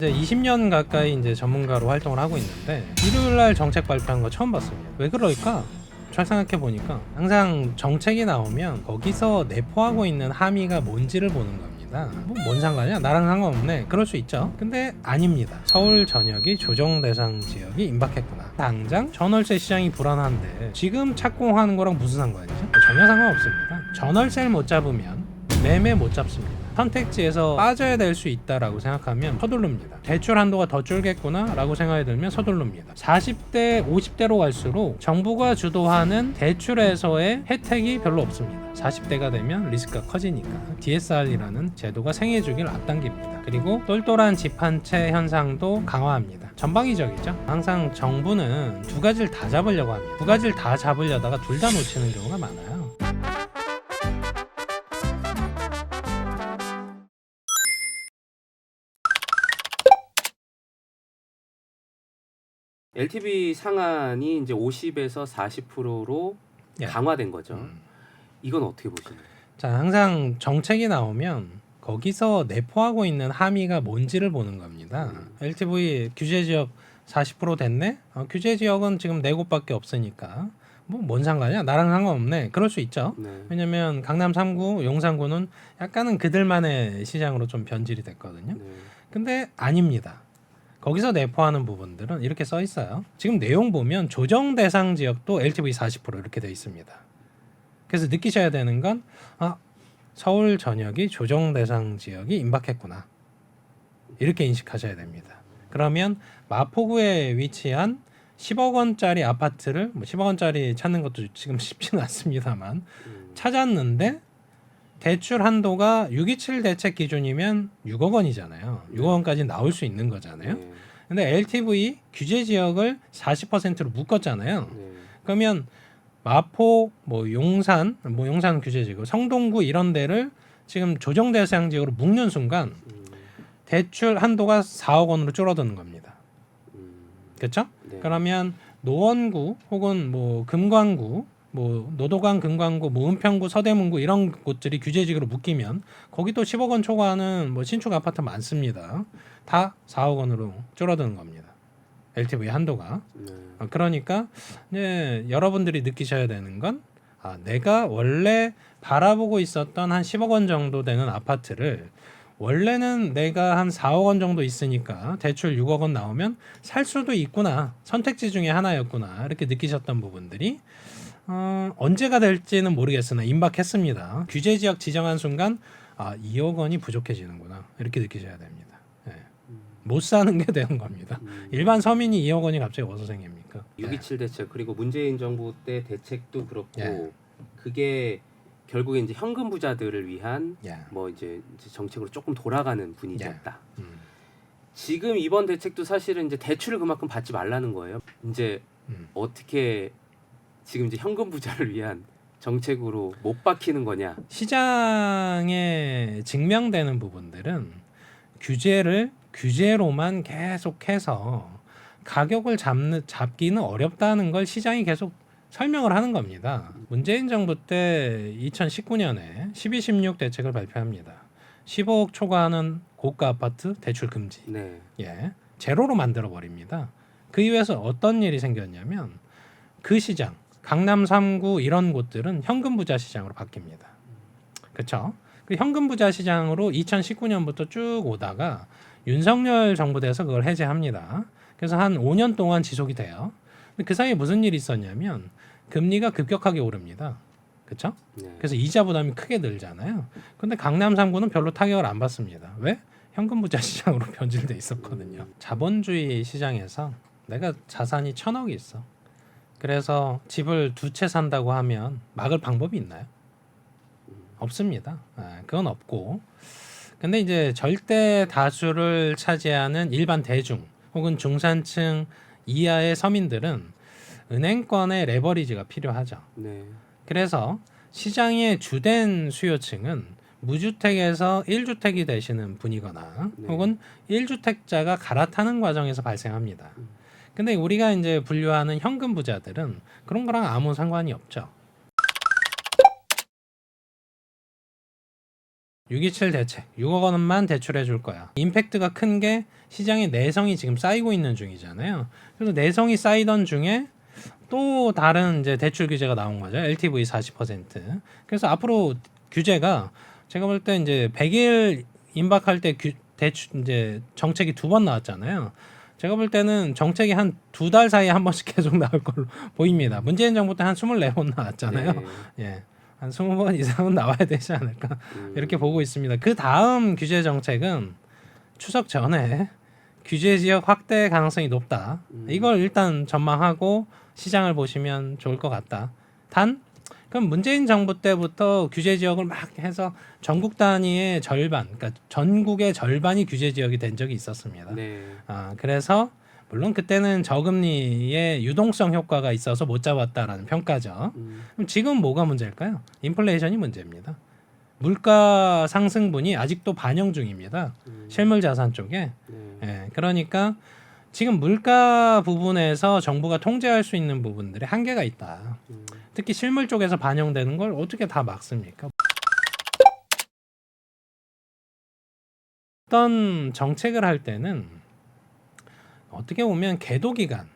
이제 20년 가까이 이제 전문가로 활동을 하고 있는데 일요일 날 정책 발표한 거 처음 봤습니다. 왜 그럴까? 잘 생각해 보니까 항상 정책이 나오면 거기서 내포하고 있는 함의가 뭔지를 보는 겁니다. 뭐 뭔 상관이야? 나랑 상관없네. 그럴 수 있죠. 근데 아닙니다. 서울 전역이 조정 대상 지역이 임박했구나. 당장 전월세 시장이 불안한데 지금 착공하는 거랑 무슨 상관이죠? 전혀 상관없습니다. 전월세를 못 잡으면 매매 못 잡습니다. 선택지에서 빠져야 될 수 있다라고 생각하면 서두릅니다. 대출 한도가 더 줄겠구나 라고 생각이 들면 서두릅니다. 40대 50대로 갈수록 정부가 주도하는 대출에서의 혜택이 별로 없습니다. 40대가 되면 리스크가 커지니까 DSR이라는 제도가 생애주기를 앞당깁니다. 그리고 똘똘한 집 한 채 현상도 강화합니다. 전방위적이죠. 항상 정부는 두 가지를 다 잡으려고 합니다. 두 가지를 다 잡으려다가 둘 다 놓치는 경우가 많아요. LTV 상한이 이제 50에서 40%로 예. 강화된 거죠. 이건 어떻게 보시나요? 자, 항상 정책이 나오면 거기서 내포하고 있는 함의가 뭔지를 보는 겁니다. LTV 규제 지역 40% 됐네? 규제 지역은 지금 4곳밖에 없으니까 뭐 뭔 상관이야? 나랑 상관없네. 그럴 수 있죠. 네. 왜냐면 강남 3구, 용산구는 약간은 그들만의 시장으로 좀 변질이 됐거든요. 네. 근데 아닙니다. 거기서 내포하는 부분들은 이렇게 써 있어요. 지금 내용 보면 조정 대상 지역도 LTV 40% 이렇게 돼 있습니다. 그래서 느끼셔야 되는 건 서울 전역이 조정 대상 지역이 임박했구나. 이렇게 인식하셔야 됩니다. 그러면 마포구에 위치한 10억 원짜리 아파트를 10억 원짜리 찾는 것도 지금 쉽지는 않습니다만 찾았는데 대출 한도가 627 대책 기준이면 6억 원이잖아요. 6억 원까지 나올 수 있는 거잖아요. 네. 근데 LTV 규제 지역을 40%로 묶었잖아요. 네. 그러면 마포, 용산 규제 지역, 성동구 이런 데를 지금 조정 대상 지역으로 묶는 순간 대출 한도가 4억 원으로 줄어드는 겁니다. 그렇죠? 네. 그러면 노원구 혹은 금관구, 노도강, 금관구, 은평구, 서대문구 이런 곳들이 규제지구로 묶이면 거기도 10억 원 초과하는 신축 아파트 많습니다. 다 4억 원으로 줄어드는 겁니다. LTV 한도가. 네. 그러니까 이제 여러분들이 느끼셔야 되는 건 내가 원래 바라보고 있었던 한 10억 원 정도 되는 아파트를 원래는 내가 한 4억 원 정도 있으니까 대출 6억 원 나오면 살 수도 있구나. 선택지 중에 하나였구나. 이렇게 느끼셨던 부분들이 언제가 될지는 모르겠으나 임박했습니다. 규제 지역 지정한 순간 2억 원이 부족해지는구나. 이렇게 느끼셔야 됩니다. 네. 못 사는 게 되는 겁니다. 일반 서민이 2억 원이 갑자기 어디서 생깁니까? 627 대책 그리고 문재인 정부 때 대책도 그렇고 예. 그게 결국에 이제 현금 부자들을 위한 예. 이제 정책으로 조금 돌아가는 분위기였다. 예. 지금 이번 대책도 사실은 이제 대출을 그만큼 받지 말라는 거예요. 이제 어떻게 지금 이제 현금 부자를 위한 정책으로 못 박히는 거냐? 시장에 증명되는 부분들은 규제를 규제로만 계속해서 가격을 잡기는 어렵다는 걸 시장이 계속 설명을 하는 겁니다. 문재인 정부 때 2019년에 12, 16 대책을 발표합니다. 15억 초과하는 고가 아파트 대출 금지. 네. 예, 제로로 만들어 버립니다. 그 이후에서 어떤 일이 생겼냐면 그 시장, 강남 3구 이런 곳들은 현금 부자 시장으로 바뀝니다. 그렇죠? 그 현금 부자 시장으로 2019년부터 쭉 오다가 윤석열 정부 돼서 그걸 해제합니다. 그래서 한 5년 동안 지속이 돼요. 근데 그 사이에 무슨 일이 있었냐면 금리가 급격하게 오릅니다. 그렇죠? 네. 그래서 이자 부담이 크게 늘잖아요. 근데 강남 3구는 별로 타격을 안 받습니다. 왜? 현금 부자 시장으로 변질돼 있었거든요. 자본주의 시장에서 내가 자산이 1,000억이 있어. 그래서 집을 2채 산다고 하면 막을 방법이 있나요? 없습니다. 그건 없고. 근데 이제 절대 다수를 차지하는 일반 대중 혹은 중산층 이하의 서민들은 은행권의 레버리지가 필요하죠. 네. 그래서 시장의 주된 수요층은 무주택에서 1주택이 되시는 분이거나 네. 혹은 1주택자가 갈아타는 과정에서 발생합니다. 근데 우리가 이제 분류하는 현금 부자들은 그런 거랑 아무 상관이 없죠. 627 대책 6억 원만 대출해 줄 거야. 임팩트가 큰 게 시장에 내성이 지금 쌓이고 있는 중이잖아요. 그래서 내성이 쌓이던 중에 또 다른 이제 대출 규제가 나온 거죠. LTV 40%. 그래서 앞으로 규제가 제가 볼 때 이제 100일 임박할 때 대출 이제 정책이 2번 나왔잖아요. 제가 볼 때는 정책이 한 2달 사이에 한 번씩 계속 나올 걸로 보입니다. 문재인 정부 때 한 24번 나왔잖아요. 네. 예. 한 20번 이상은 나와야 되지 않을까 이렇게 보고 있습니다. 그 다음 규제 정책은 추석 전에 규제 지역 확대 가능성이 높다. 이걸 일단 전망하고 시장을 보시면 좋을 것 같다. 단 그럼 문재인 정부 때부터 규제 지역을 막 해서 전국 단위의 절반, 그러니까 전국의 절반이 규제 지역이 된 적이 있었습니다. 네. 그래서 물론 그때는 저금리의 유동성 효과가 있어서 못 잡았다라는 평가죠. 그럼 지금 뭐가 문제일까요? 인플레이션이 문제입니다. 물가 상승분이 아직도 반영 중입니다. 실물 자산 쪽에. 네. 예, 그러니까 지금 물가 부분에서 정부가 통제할 수 있는 부분들이 한계가 있다. 특히 실물 쪽에서 반영되는 걸 어떻게 다 막습니까? 어떤 정책을 할 때는 어떻게 보면 계도 기간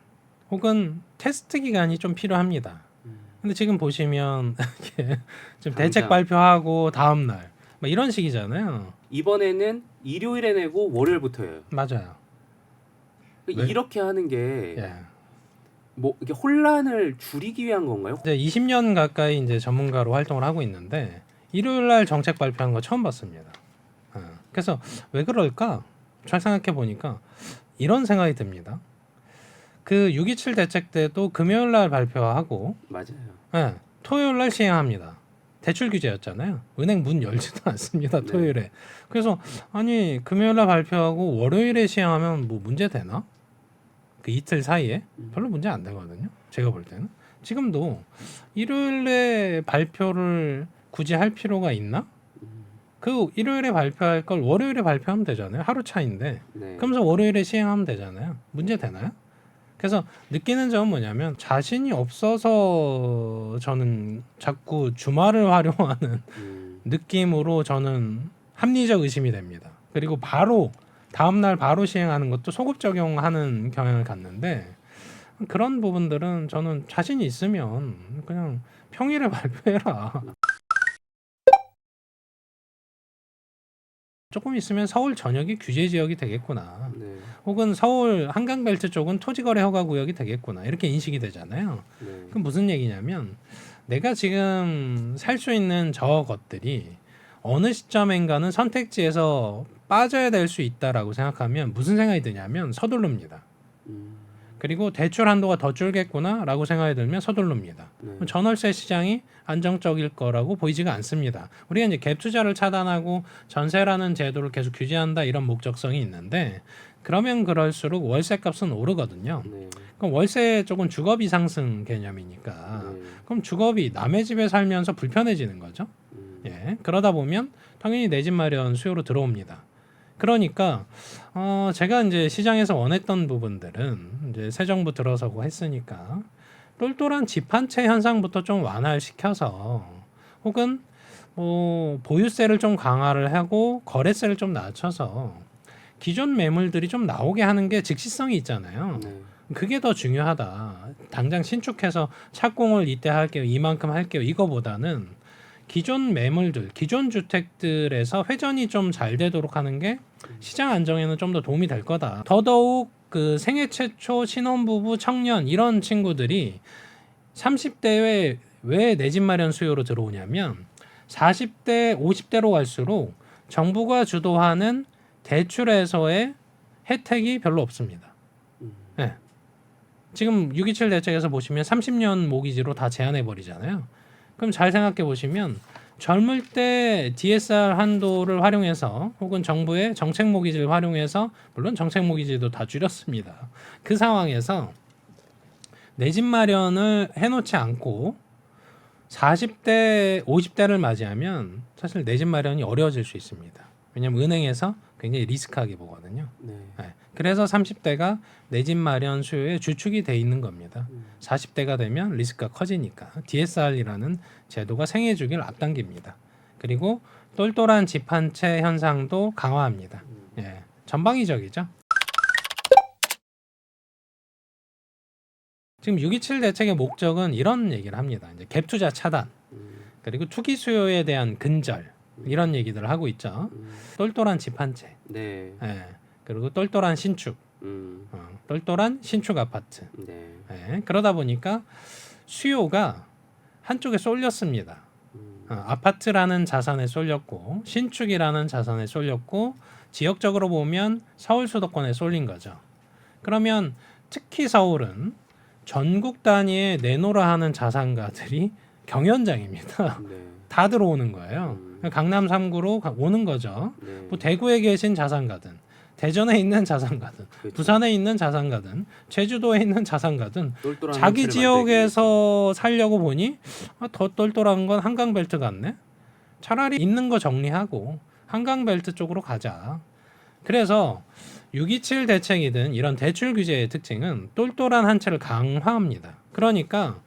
혹은 테스트 기간이 좀 필요합니다. 근데 지금 보시면 이렇게 좀 대책 당장. 발표하고 다음 날 막 이런 식이잖아요. 이번에는 일요일에 내고 월요일부터예요. 맞아요. 왜? 이렇게 하는 게 예. 뭐 이게 혼란을 줄이기 위한 건가요? 이제 20년 가까이 이제 전문가로 활동을 하고 있는데 일요일 날 정책 발표한 거 처음 봤습니다. 그래서 왜 그럴까? 잘 생각해 보니까 이런 생각이 듭니다. 그 627 대책 때도 금요일 날 발표하고 맞아요. 토요일 날 시행합니다. 대출 규제였잖아요. 은행 문 열지도 않습니다. 네. 토요일에. 그래서 아니 금요일 날 발표하고 월요일에 시행하면 뭐 문제 되나? 그 이틀 사이에 별로 문제 안 되거든요. 제가 볼 때는. 지금도 일요일에 발표를 굳이 할 필요가 있나? 그 일요일에 발표할 걸 월요일에 발표하면 되잖아요. 하루 차인데. 네. 그러면서 월요일에 시행하면 되잖아요. 문제 되나요? 그래서 느끼는 점은 뭐냐면 자신이 없어서 저는 자꾸 주말을 활용하는 느낌으로 저는 합리적 의심이 됩니다. 그리고 바로 다음날 바로 시행하는 것도 소급 적용하는 경향을 갖는데 그런 부분들은 저는 자신이 있으면 그냥 평일에 발표해라. 조금 있으면 서울 전역이 규제 지역이 되겠구나. 네. 혹은 서울 한강벨트 쪽은 토지거래 허가 구역이 되겠구나. 이렇게 인식이 되잖아요. 네. 그럼 무슨 얘기냐면 내가 지금 살 수 있는 저것들이 어느 시점인가는 선택지에서 빠져야 될 수 있다라고 생각하면 무슨 생각이 드냐면 서두릅니다. 그리고 대출 한도가 더 줄겠구나라고 생각이 들면 서둘릅니다. 네. 전월세 시장이 안정적일 거라고 보이지가 않습니다. 우리가 이제 갭 투자를 차단하고 전세라는 제도를 계속 규제한다 이런 목적성이 있는데 그러면 그럴수록 월세 값은 오르거든요. 네. 그럼 월세 쪽은 주거비 상승 개념이니까 네. 그럼 주거비 남의 집에 살면서 불편해지는 거죠. 예, 그러다 보면 당연히 내 집 마련 수요로 들어옵니다. 그러니까 제가 이제 시장에서 원했던 부분들은 이제 새 정부 들어서고 했으니까 똘똘한 집 한 채 현상부터 좀 완화를 시켜서 혹은 보유세를 좀 강화를 하고 거래세를 좀 낮춰서 기존 매물들이 좀 나오게 하는 게 즉시성이 있잖아요. 네. 그게 더 중요하다. 당장 신축해서 착공을 이때 할게요. 이만큼 할게요. 이거보다는 기존 매물들, 기존 주택들에서 회전이 좀 잘 되도록 하는 게 시장 안정에는 좀 더 도움이 될 거다. 더더욱 그 생애 최초 신혼부부 청년 이런 친구들이 30대에 왜 내 집 마련 수요로 들어오냐면 40대, 50대로 갈수록 정부가 주도하는 대출에서의 혜택이 별로 없습니다. 네. 지금 627 대책에서 보시면 30년 모기지로 다 제한해 버리잖아요. 그럼 잘 생각해 보시면 젊을 때 DSR 한도를 활용해서 혹은 정부의 정책 모기지를 활용해서 물론 정책 모기지도 다 줄였습니다. 그 상황에서 내 집 마련을 해놓지 않고 40대, 50대를 맞이하면 사실 내 집 마련이 어려워질 수 있습니다. 왜냐하면 은행에서 굉장히 리스크하게 보거든요. 네. 네. 그래서 30대가 내 집 마련 수요에 주축이 돼 있는 겁니다. 40대가 되면 리스크가 커지니까 DSR이라는 제도가 생애 주기를 앞당깁니다. 그리고 똘똘한 집 한 채 현상도 강화합니다. 예, 전방위적이죠. 지금 627 대책의 목적은 이런 얘기를 합니다. 이제 갭 투자 차단, 그리고 투기 수요에 대한 근절, 이런 얘기들을 하고 있죠. 똘똘한 집 한 채, 네. 예, 그리고 똘똘한 신축, 똘똘한 신축 아파트. 네. 예, 그러다 보니까 수요가 한쪽에 쏠렸습니다. 아파트라는 자산에 쏠렸고 신축이라는 자산에 쏠렸고 지역적으로 보면 서울 수도권에 쏠린 거죠. 그러면 특히 서울은 전국 단위의 내노라 하는 자산가들이 경연장입니다. 네. 다 들어오는 거예요. 강남 3구로 오는 거죠. 네. 뭐 대구에 계신 자산가든 대전에 있는 자산가든 그렇죠. 부산에 있는 자산가든 제주도에 있는 자산가든 똘똘한 자기 한치를 지역에서 살려고 보니 더 똘똘한 건 한강벨트 같네. 차라리 있는 거 정리하고 한강벨트 쪽으로 가자. 그래서 627 대책이든 이런 대출 규제의 특징은 똘똘한 한 채를 강화합니다. 그러니까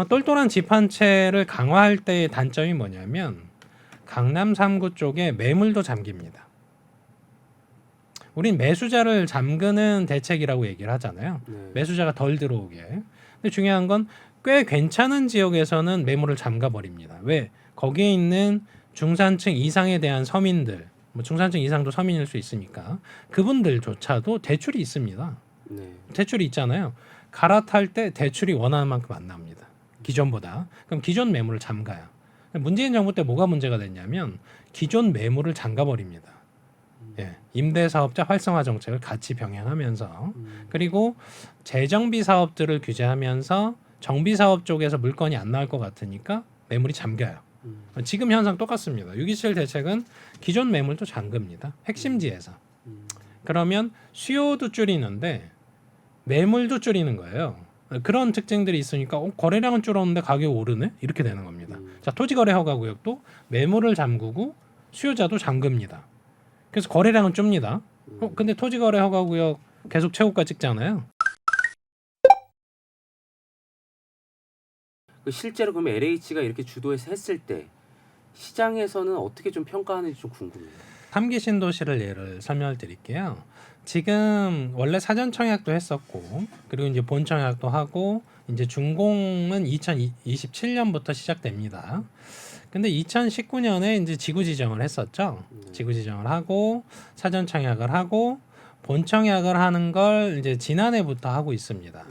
똘똘한 집 한 채를 강화할 때의 단점이 뭐냐면 강남 3구 쪽에 매물도 잠깁니다. 우린 매수자를 잠그는 대책이라고 얘기를 하잖아요. 네. 매수자가 덜 들어오게. 근데 중요한 건 꽤 괜찮은 지역에서는 매물을 잠가 버립니다. 왜? 거기에 있는 중산층 이상에 대한 서민들, 뭐 중산층 이상도 서민일 수 있으니까 그분들조차도 대출이 있습니다. 네. 대출이 있잖아요. 갈아탈 때 대출이 원하는 만큼 안 나옵니다. 기존보다. 그럼 기존 매물을 잠가요. 문재인 정부 때 뭐가 문제가 됐냐면 기존 매물을 잠가 버립니다. 예, 임대사업자 활성화 정책을 같이 병행하면서 그리고 재정비 사업들을 규제하면서 정비 사업 쪽에서 물건이 안 나올 것 같으니까 매물이 잠겨요. 지금 현상 똑같습니다. 627 대책은 기존 매물도 잠깁니다. 핵심지에서. 그러면 수요도 줄이는데 매물도 줄이는 거예요. 그런 특징들이 있으니까 거래량은 줄었는데 가격이 오르네? 이렇게 되는 겁니다. 자, 토지거래 허가구역도 매물을 잠그고 수요자도 잠깁니다. 그래서 거래량은 줍니다. 근데 토지거래 허가구역 계속 최고가 찍잖아요. 실제로 그러면 LH가 이렇게 주도해서 했을 때 시장에서는 어떻게 좀 평가하는지 좀 궁금해요. 3기 신도시를 예를 설명을 드릴게요. 지금 원래 사전 청약도 했었고 그리고 이제 본 청약도 하고 이제 준공은 2027년부터 시작됩니다. 근데 2019년에 이제 지구 지정을 했었죠. 지구 지정을 하고 사전 청약을 하고 본 청약을 하는 걸 이제 지난해부터 하고 있습니다.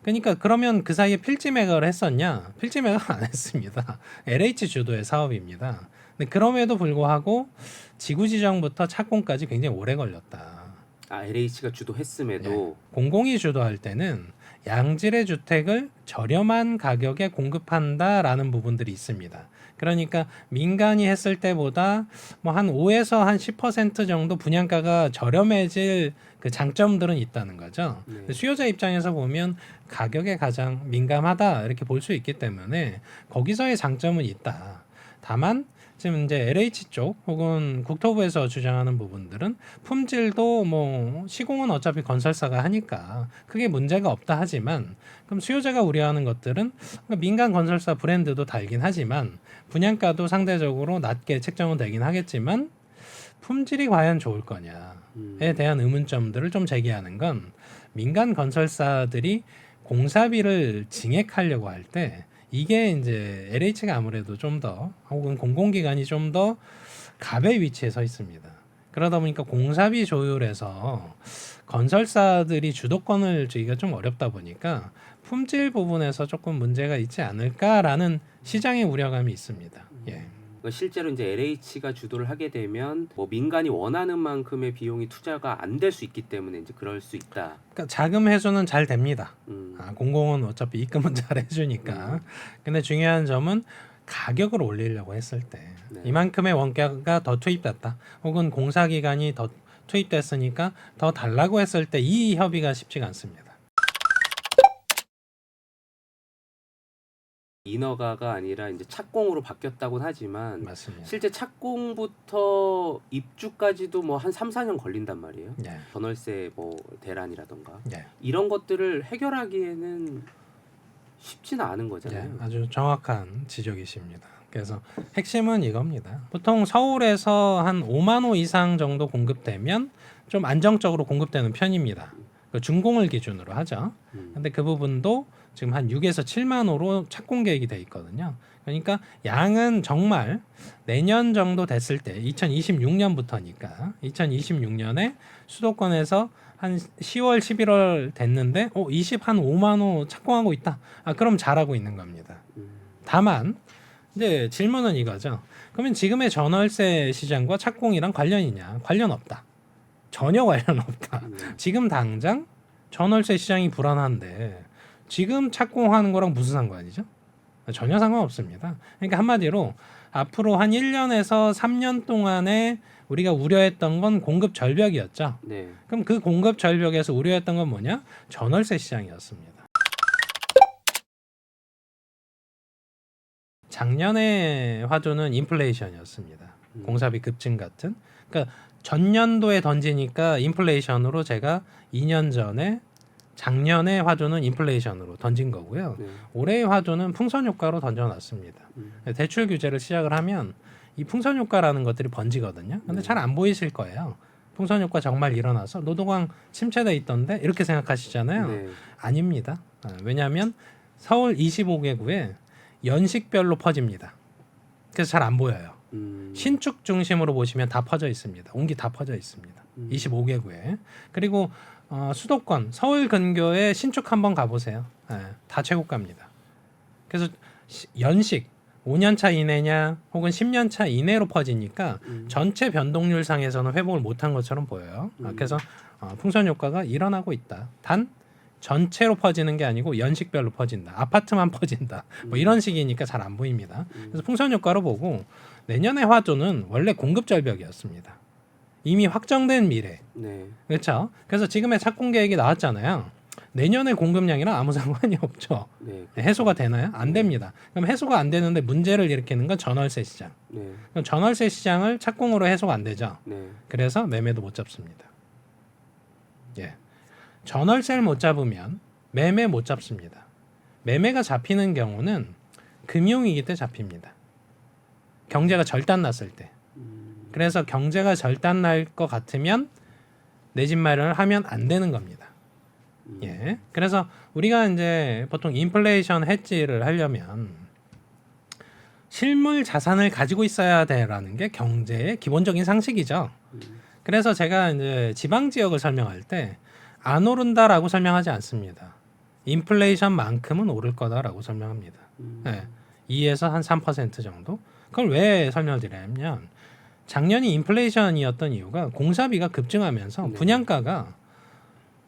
그러니까 그러면 그 사이에 필지 매각을 했었냐? 필지 매각 안 했습니다. LH 주도의 사업입니다. 근데 그럼에도 불구하고 지구 지정부터 착공까지 굉장히 오래 걸렸다. 아, LH가 주도했음에도 공공이 주도할 때는 양질의 주택을 저렴한 가격에 공급한다라는 부분들이 있습니다. 그러니까 민간이 했을 때보다 뭐 한 5에서 한 10% 정도 분양가가 저렴해질 그 장점들은 있다는 거죠. 수요자 입장에서 보면 가격에 가장 민감하다 이렇게 볼 수 있기 때문에 거기서의 장점은 있다. 다만 지금 이제 LH 쪽 혹은 국토부에서 주장하는 부분들은 품질도 뭐 시공은 어차피 건설사가 하니까 크게 문제가 없다 하지만 그럼 수요자가 우려하는 것들은 민간 건설사 브랜드도 달긴 하지만 분양가도 상대적으로 낮게 책정은 되긴 하겠지만 품질이 과연 좋을 거냐에 대한 의문점들을 좀 제기하는 건 민간 건설사들이 공사비를 증액하려고 할 때 이게 이제 LH가 아무래도 좀 더 혹은 공공기관이 좀 더 갑의 위치에 서 있습니다. 그러다 보니까 공사비 조율에서 건설사들이 주도권을 주기가 좀 어렵다 보니까 품질 부분에서 조금 문제가 있지 않을까라는 시장의 우려감이 있습니다. 예. 실제로 이제 LH가 주도를 하게 되면 뭐 민간이 원하는 만큼의 비용이 투자가 안 될 수 있기 때문에 이제 그럴 수 있다. 그러니까 자금 회수는 잘 됩니다. 공공은 어차피 입금은 잘 해주니까. 근데 중요한 점은 가격을 올리려고 했을 때 이만큼의 원가가 더 투입됐다. 혹은 공사 기간이 더 투입됐으니까 더 달라고 했을 때 이 협의가 쉽지가 않습니다. 인허가가 아니라 이제 착공으로 바뀌었다고는 하지만 맞습니다. 실제 착공부터 입주까지도 뭐 한 3, 4년 걸린단 말이에요. 네. 전월세 뭐 대란이라던가 네. 이런 것들을 해결하기에는 쉽지는 않은 거잖아요. 네, 아주 정확한 지적이십니다. 그래서 핵심은 이겁니다. 보통 서울에서 한 5만 호 이상 정도 공급되면 좀 안정적으로 공급되는 편입니다. 그 준공을 기준으로 하죠. 근데 그 부분도 지금 한 6에서 7만 호로 착공 계획이 돼 있거든요. 그러니까 양은 정말 내년 정도 됐을 때 2026년부터니까 2026년에 수도권에서 한 10월, 11월 됐는데 20한 5만 호 착공하고 있다. 그럼 잘하고 있는 겁니다. 다만 이제 질문은 이거죠. 그러면 지금의 전월세 시장과 착공이랑 관련이냐? 관련 없다. 전혀 관련 없다. 지금 당장 전월세 시장이 불안한데 지금 착공하는 거랑 무슨 상관이죠? 전혀 상관없습니다. 그러니까 한마디로 앞으로 한 1년에서 3년 동안에 우리가 우려했던 건 공급 절벽이었죠. 네. 그럼 그 공급 절벽에서 우려했던 건 뭐냐? 전월세 시장이었습니다. 작년에 화두는 인플레이션이었습니다. 공사비 급증 같은. 그러니까 전년도에 던지니까 인플레이션으로 제가 2년 전에 작년에 화두는 인플레이션으로 던진 거고요. 네. 올해의 화두는 풍선 효과로 던져놨습니다. 대출 규제를 시작을 하면 이 풍선 효과라는 것들이 번지거든요. 근데 잘 안 보이실 거예요. 풍선 효과 정말 일어나서 노동왕 침체돼 있던데 이렇게 생각하시잖아요. 네. 아닙니다. 왜냐하면 서울 25개구에 연식별로 퍼집니다. 그래서 잘 안 보여요. 신축 중심으로 보시면 다 퍼져 있습니다. 옹기 다 퍼져 있습니다. 25개구에. 그리고 수도권 서울 근교에 신축 한번 가보세요. 다 최고가입니다. 그래서 연식 5년 차 이내냐 혹은 10년 차 이내로 퍼지니까 전체 변동률 상에서는 회복을 못한 것처럼 보여요. 그래서 풍선 효과가 일어나고 있다. 단 전체로 퍼지는 게 아니고 연식별로 퍼진다. 아파트만 퍼진다. 뭐 이런 식이니까 잘 안 보입니다. 그래서 풍선 효과로 보고 내년의 화두는 원래 공급 절벽이었습니다. 이미 확정된 미래. 네. 그렇죠. 그래서 지금의 착공 계획이 나왔잖아요. 내년의 공급량이랑 아무 상관이 없죠. 네. 해소가 되나요? 안 됩니다. 그럼 해소가 안 되는데 문제를 일으키는 건 전월세 시장. 네. 그럼 전월세 시장을 착공으로 해소가 안 되죠. 네. 그래서 매매도 못 잡습니다. 예. 전월세를 못 잡으면 매매 못 잡습니다. 매매가 잡히는 경우는 금융위기 때 잡힙니다. 경제가 절단 났을 때. 그래서 경제가 절단 날 것 같으면 내 집 마련을 하면 안 되는 겁니다. 예. 그래서 우리가 이제 보통 인플레이션 해지를 하려면 실물 자산을 가지고 있어야 돼라는 게 경제의 기본적인 상식이죠. 그래서 제가 이제 지방 지역을 설명할 때 안 오른다라고 설명하지 않습니다. 인플레이션만큼은 오를 거다라고 설명합니다. 네, 2에서 한 3% 정도. 그걸 왜 설명을 드리냐면 작년이 인플레이션이었던 이유가 공사비가 급증하면서 분양가가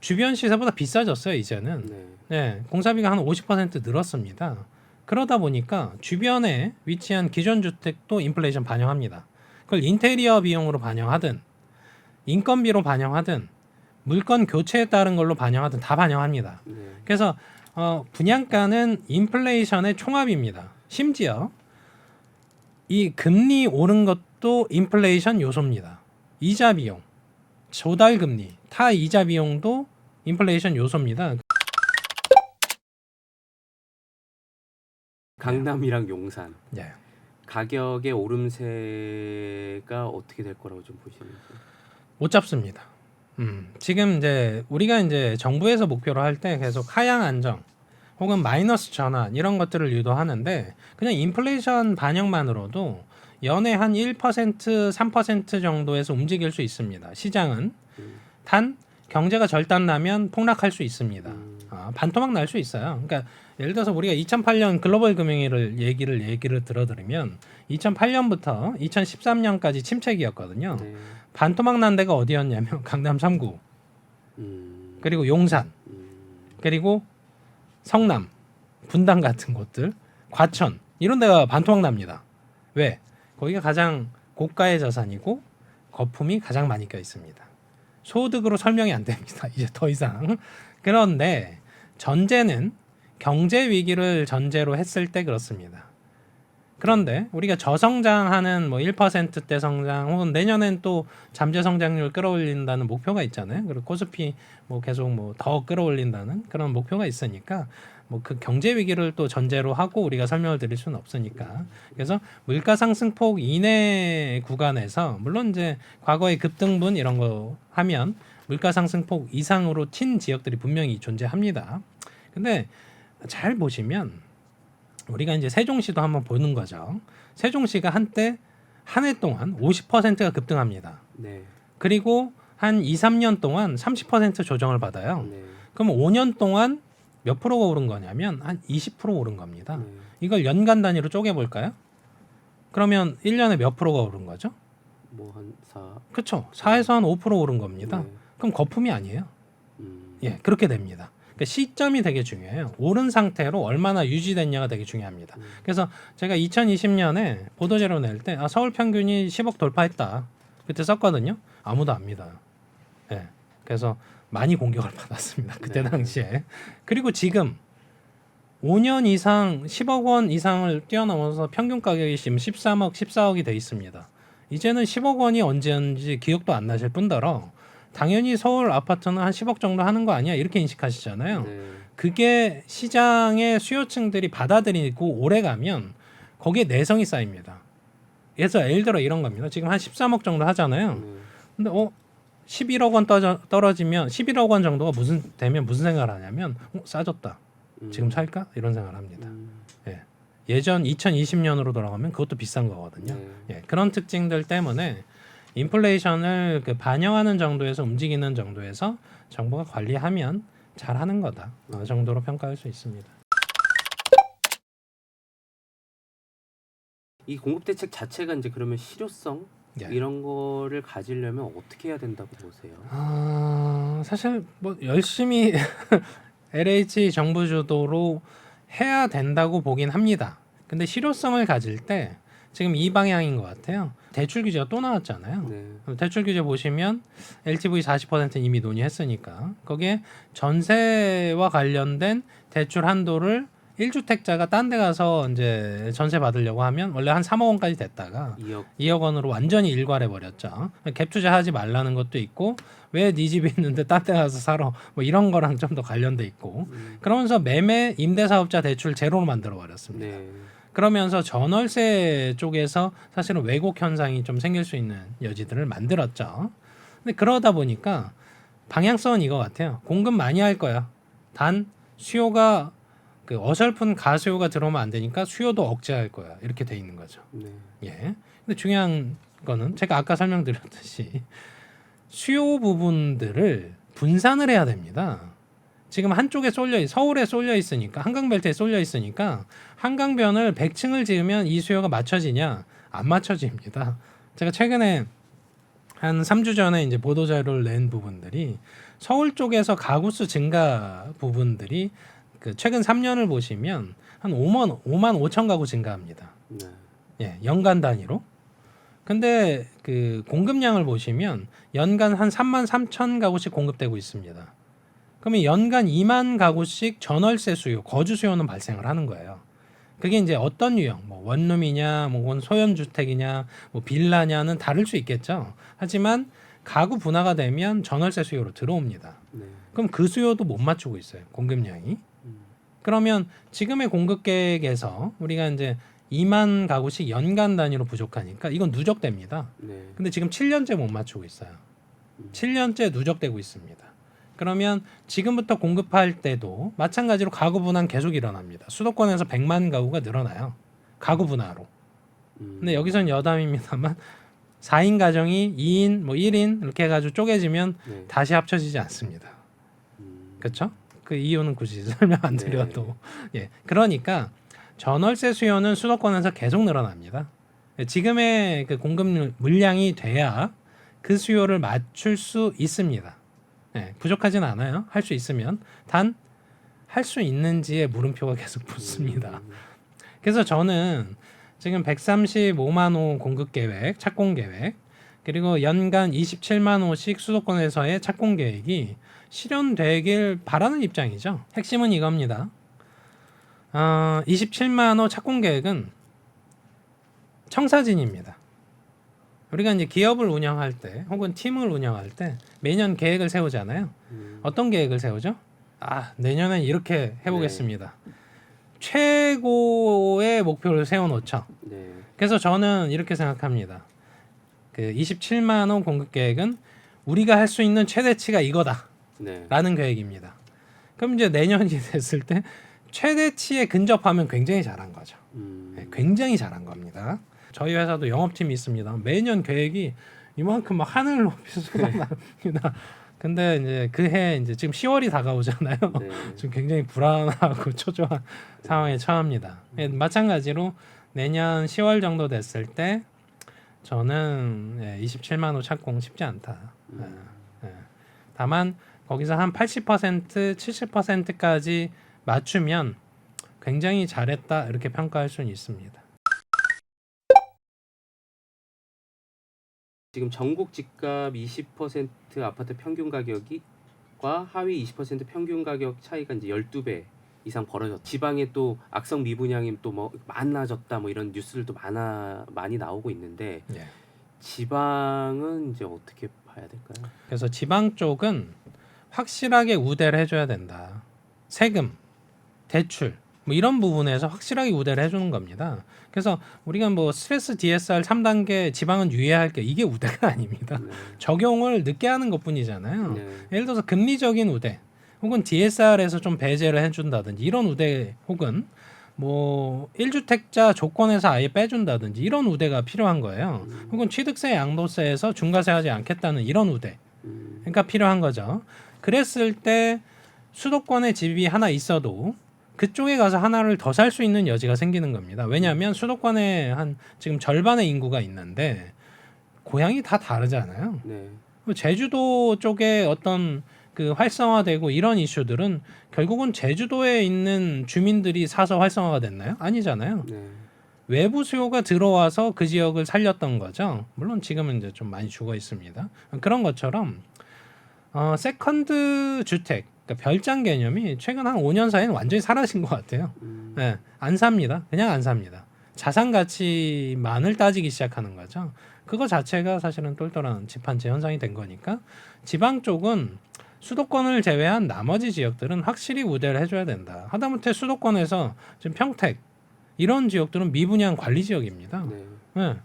주변 시세보다 비싸졌어요. 이제는. 네. 네, 공사비가 한 50% 늘었습니다. 그러다 보니까 주변에 위치한 기존 주택도 인플레이션 반영합니다. 그걸 인테리어 비용으로 반영하든 인건비로 반영하든 물건 교체에 따른 걸로 반영하든 다 반영합니다. 네. 그래서 분양가는 인플레이션의 총합입니다. 심지어 이 금리 오른 것도 인플레이션 요소입니다. 이자 비용, 조달 금리, 타 이자 비용도 인플레이션 요소입니다. 강남이랑 용산 예. 가격의 오름세가 어떻게 될 거라고 좀 보시는지. 못 잡습니다. 지금 이제 우리가 이제 정부에서 목표로 할 때 계속 하향 안정 혹은 마이너스 전환 이런 것들을 유도하는데 그냥 인플레이션 반영만으로도 연에 한 1%, 3% 정도에서 움직일 수 있습니다. 시장은 단 경제가 절단 나면 폭락할 수 있습니다. 반토막 날 수 있어요. 그러니까 예를 들어서 우리가 2008년 글로벌 금융위기를 얘기를 들어드리면 2008년부터 2013년까지 침체기였거든요. 네. 반토막 난 데가 어디였냐면 강남 3구 그리고 용산 그리고 성남 분당 같은 곳들 과천 이런 데가 반토막 납니다. 왜? 거기가 가장 고가의 자산이고 거품이 가장 많이 껴 있습니다. 소득으로 설명이 안 됩니다. 이제 더 이상. 그런데 전제는 경제 위기를 전제로 했을 때 그렇습니다. 그런데 우리가 저성장하는 뭐 1%대 성장 혹은 내년엔 또 잠재 성장률 끌어올린다는 목표가 있잖아요. 그리고 코스피 뭐 계속 뭐 더 끌어올린다는 그런 목표가 있으니까 뭐 그 경제 위기를 또 전제로 하고 우리가 설명을 드릴 수는 없으니까. 그래서 물가 상승폭 이내 구간에서 물론 이제 과거의 급등분 이런 거 하면 물가 상승폭 이상으로 튄 지역들이 분명히 존재합니다. 근데 잘 보시면 우리가 이제 세종시도 한번 보는 거죠. 세종시가 한때 한 해 동안 50%가 급등합니다. 네. 그리고 한 2, 3년 동안 30% 조정을 받아요. 네. 그럼 5년 동안 몇 프로가 오른 거냐면 한 20% 오른 겁니다. 네. 이걸 연간 단위로 쪼개 볼까요? 그러면 1년에 몇 프로가 오른 거죠? 뭐한 4. 그렇죠. 4에서 한 5% 오른 겁니다. 네. 그럼 거품이 아니에요. 음. 예, 그렇게 됩니다. 그러니까 시점이 되게 중요해요. 오른 상태로 얼마나 유지됐냐가 되게 중요합니다. 그래서 제가 2020년에 보도자료 낼 때 서울 평균이 10억 돌파했다. 그때 썼거든요. 아무도 안 믿어요. 예. 그래서 많이 공격을 받았습니다. 그때 네. 당시에. 그리고 지금 5년 이상 10억 원 이상을 뛰어넘어서 평균 가격이 지금 13억, 14억이 돼 있습니다. 이제는 10억 원이 언제였는지 기억도 안 나실 뿐더러 당연히 서울 아파트는 한 10억 정도 하는 거 아니야? 이렇게 인식하시잖아요. 네. 그게 시장의 수요층들이 받아들이고 오래 가면 거기에 내성이 쌓입니다. 그래서 예를 들어 이런 겁니다. 지금 한 13억 정도 하잖아요. 네. 근데 11억 원 떨어지면 11억 원 정도가 되면 무슨 생각을 하냐면 싸졌다. 지금 살까? 이런 생각을 합니다. 예. 예전 2020년으로 돌아가면 그것도 비싼 거거든요. 네. 예. 그런 특징들 때문에 인플레이션을 반영하는 정도에서 움직이는 정도에서 정부가 관리하면 잘하는 거다. 어느 정도로 평가할 수 있습니다. 이 공급 대책 자체가 이제 그러면 실효성 예. 이런 거를 가지려면 어떻게 해야 된다고 보세요? 사실 뭐 열심히 LH 정부 주도로 해야 된다고 보긴 합니다. 근데 실효성을 가질 때 지금 이 방향인 것 같아요. 대출 규제가 또 나왔잖아요. 네. 대출 규제 보시면 LTV 40%는 이미 논의했으니까 거기에 전세와 관련된 대출 한도를 1주택자가 딴 데 가서 이제 전세 받으려고 하면 원래 한 3억 원까지 됐다가 2억 원으로 완전히 일괄해 버렸죠. 갭 투자하지 말라는 것도 있고 왜 네 집이 있는데 딴 데 가서 살아 뭐 이런 거랑 좀 더 관련돼 있고 그러면서 매매 임대사업자 대출 제로로 만들어 버렸습니다. 네. 그러면서 전월세 쪽에서 사실은 왜곡 현상이 좀 생길 수 있는 여지들을 만들었죠. 근데 그러다 보니까 방향성은 이거 같아요. 공급 많이 할 거야. 단 수요가 어설픈 가수요가 들어오면 안 되니까 수요도 억제할 거야. 이렇게 돼 있는 거죠. 네. 예. 근데 중요한 거는 제가 아까 설명드렸듯이 수요 부분들을 분산을 해야 됩니다. 지금 한쪽에 서울에 쏠려 있으니까 한강벨트에 쏠려 있으니까 한강변을 100층을 지으면 이 수요가 맞춰지냐? 안 맞춰집니다. 제가 최근에 한 3주 전에 이제 보도 자료를 낸 부분들이 서울 쪽에서 가구수 증가 부분들이 최근 3년을 보시면 한 5만 5천 가구 증가합니다. 네. 예, 연간 단위로. 근데 공급량을 보시면 연간 한 3만 3천 가구씩 공급되고 있습니다. 그러면 연간 2만 가구씩 전월세 수요, 거주 수요는 발생을 하는 거예요. 그게 이제 어떤 유형, 뭐 원룸이냐, 뭐 소형 주택이냐, 뭐 빌라냐는 다를 수 있겠죠. 하지만 가구 분화가 되면 전월세 수요로 들어옵니다. 네. 그럼 그 수요도 못 맞추고 있어요. 공급량이. 그러면 지금의 공급 계획에서 우리가 이제 2만 가구씩 연간 단위로 부족하니까 이건 누적됩니다. 네. 근데 지금 7년째 못 맞추고 있어요. 7년째 누적되고 있습니다. 그러면 지금부터 공급할 때도 마찬가지로 가구 분화는 계속 일어납니다. 수도권에서 100만 가구가 늘어나요. 가구 분화로. 근데 여기서는 여담입니다만 4인 가정이 2인, 뭐 1인 이렇게 해가지고 쪼개지면 네. 다시 합쳐지지 않습니다. 그렇죠? 그 이유는 굳이 설명 안 드려도. 예. 그러니까 전월세 수요는 수도권에서 계속 늘어납니다. 지금의 공급 물량이 돼야 그 수요를 맞출 수 있습니다. 예, 부족하진 않아요. 할 수 있으면. 단 할 수 있는지에 물음표가 계속 붙습니다. 그래서 저는 지금 135만 호 공급 계획, 착공 계획, 그리고 연간 27만 호씩 수도권에서의 착공 계획이 실현되길 바라는 입장이죠. 핵심은 이겁니다. 27만 호 착공 계획은 청사진입니다. 우리가 이제 기업을 운영할 때 혹은 팀을 운영할 때 매년 계획을 세우잖아요. 어떤 계획을 세우죠? 내년엔 이렇게 해보겠습니다. 최고의 목표를 세워놓죠. 네. 그래서 저는 이렇게 생각합니다. 그 27만 원 공급 계획은 우리가 할 수 있는 최대치가 이거다라는 네. 계획입니다. 그럼 이제 내년이 됐을 때 최대치에 근접하면 굉장히 잘한 거죠. 네, 굉장히 잘한 겁니다. 저희 회사도 영업팀이 있습니다. 매년 계획이 이만큼 막 하늘 높이 쏟아납니다. 근데 이제 그해 이제 지금 10월이 다가오잖아요. 네. 지금 굉장히 불안하고 초조한 상황에 처합니다. 마찬가지로 내년 10월 정도 됐을 때 저는 27만 호 착공 쉽지 않다. 다만 거기서 한 80%, 70%까지 맞추면 굉장히 잘했다 이렇게 평가할 수는 있습니다. 지금 전국 집값 20% 아파트 평균 가격이과 하위 20% 평균 가격 차이가 이제 12배 이상 벌어졌. 지방에 또 악성 미분양이 또 뭐 많아졌다 뭐 이런 뉴스들도 많이 나오고 있는데 예. 지방은 이제 어떻게 봐야 될까요? 그래서 지방 쪽은 확실하게 우대를 해줘야 된다. 세금, 대출 뭐 이런 부분에서 확실하게 우대를 해주는 겁니다. 그래서 우리가 뭐 스트레스 DSR 3단계 지방은 유예할 게 이게 우대가 아닙니다. 네. 적용을 늦게 하는 것뿐이잖아요. 네. 예를 들어서 금리적인 우대 혹은 DSR에서 좀 배제를 해준다든지 이런 우대 혹은 뭐 1주택자 조건에서 아예 빼준다든지 이런 우대가 필요한 거예요. 혹은 취득세 양도세에서 중과세 하지 않겠다는 이런 우대 그러니까 필요한 거죠. 그랬을 때 수도권에 집이 하나 있어도 그쪽에 가서 하나를 더 살 수 있는 여지가 생기는 겁니다. 왜냐하면 수도권에 한 지금 절반의 인구가 있는데 고향이 다 다르잖아요. 네. 제주도 쪽에 어떤 그 활성화되고 이런 이슈들은 결국은 제주도에 있는 주민들이 사서 활성화가 됐나요? 아니잖아요. 네. 외부 수요가 들어와서 그 지역을 살렸던 거죠. 물론 지금은 이제 좀 많이 죽어 있습니다. 그런 것처럼 세컨드 주택, 그러니까 별장 개념이 최근 한 5년 사이에는 완전히 사라진 것 같아요. 네, 안 삽니다. 그냥 안 삽니다. 자산 가치만을 따지기 시작하는 거죠. 그거 자체가 사실은 똘똘한 집한채 현상이 된 거니까 지방 쪽은 수도권을 제외한 나머지 지역들은 확실히 우대를 해줘야 된다. 하다못해 수도권에서 지금 평택 이런 지역들은 미분양 관리 지역입니다. 네. 네.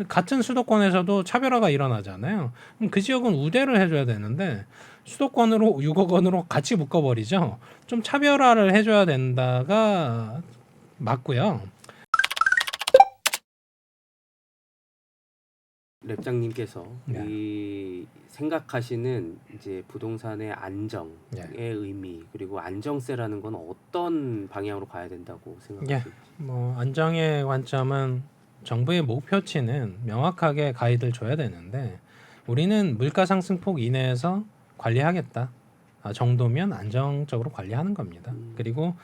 같은 수도권에서도 차별화가 일어나잖아요. 그럼 그 지역은 우대를 해줘야 되는데 수도권으로 6억 원으로 같이 묶어버리죠. 좀 차별화를 해줘야 된다가 맞고요. 랩장님께서 네. 이 생각하시는 이제 부동산의 안정의 네. 의미 그리고 안정세라는 건 어떤 방향으로 가야 된다고 생각하세요? 뭐 안정의 관점은 정부의 목표치는 명확하게 가이드를 줘야 되는데 우리는 물가 상승폭 이내에서 관리하겠다 정도면 안정적으로 관리하는 겁니다. 그리고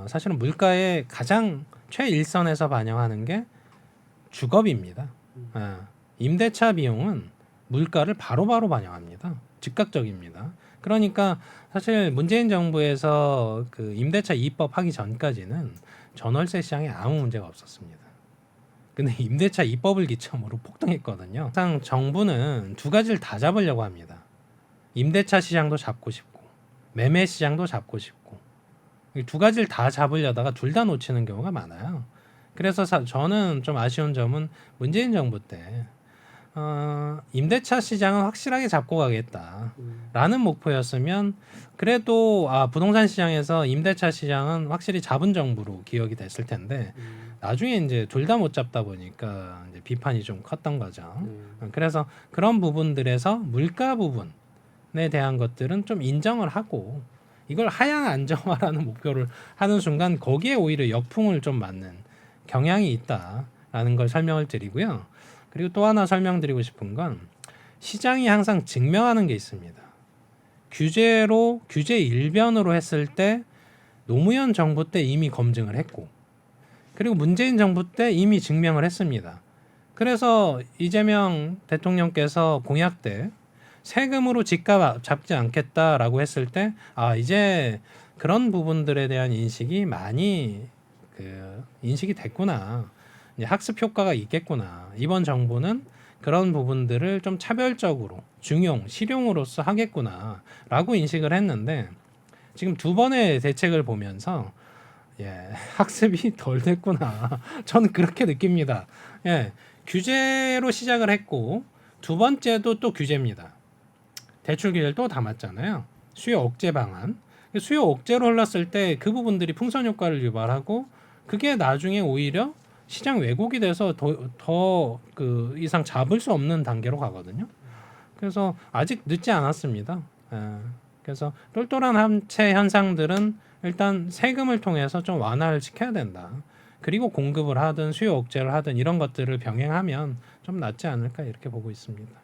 사실은 물가의 가장 최일선에서 반영하는 게 주거비입니다. 임대차 비용은 물가를 바로바로 반영합니다. 즉각적입니다. 그러니까 사실 문재인 정부에서 그 임대차 입법 하기 전까지는 전월세 시장에 아무 문제가 없었습니다. 근데 임대차 입법을 기점으로 폭등했거든요. 항상 정부는 두 가지를 다 잡으려고 합니다. 임대차 시장도 잡고 싶고 매매 시장도 잡고 싶고 이 두 가지를 다 잡으려다가 둘 다 놓치는 경우가 많아요. 그래서 저는 좀 아쉬운 점은 문재인 정부 때 임대차 시장은 확실하게 잡고 가겠다라는 목표였으면 그래도 부동산 시장에서 임대차 시장은 확실히 잡은 정부로 기억이 됐을 텐데 나중에 이제 둘 다 못 잡다 보니까 이제 비판이 좀 컸던 거죠. 그래서 그런 부분들에서 물가 부분에 대한 것들은 좀 인정을 하고 이걸 하향 안정화라는 목표를 하는 순간 거기에 오히려 역풍을 좀 맞는 경향이 있다라는 걸 설명을 드리고요. 그리고 또 하나 설명드리고 싶은 건 시장이 항상 증명하는 게 있습니다. 규제 일변으로 했을 때 노무현 정부 때 이미 검증을 했고 그리고 문재인 정부 때 이미 증명을 했습니다. 그래서 이재명 대통령께서 공약 때 세금으로 집값 잡지 않겠다라고 했을 때 이제 그런 부분들에 대한 인식이 많이 인식이 됐구나. 이제 학습 효과가 있겠구나. 이번 정부는 그런 부분들을 좀 차별적으로 중용, 실용으로서 하겠구나라고 인식을 했는데 지금 두 번의 대책을 보면서 학습이 덜 됐구나. 저는 그렇게 느낍니다. 규제로 시작을 했고 두 번째도 또 규제입니다. 대출 규제를 또 담았잖아요. 수요 억제 방안. 수요 억제로 흘렀을 때 그 부분들이 풍선 효과를 유발하고 그게 나중에 오히려 시장 왜곡이 돼서 더 그 이상 잡을 수 없는 단계로 가거든요. 그래서 아직 늦지 않았습니다. 그래서 똘똘한 함체 현상들은 일단 세금을 통해서 좀 완화를 시켜야 된다. 그리고 공급을 하든 수요 억제를 하든 이런 것들을 병행하면 좀 낫지 않을까 이렇게 보고 있습니다.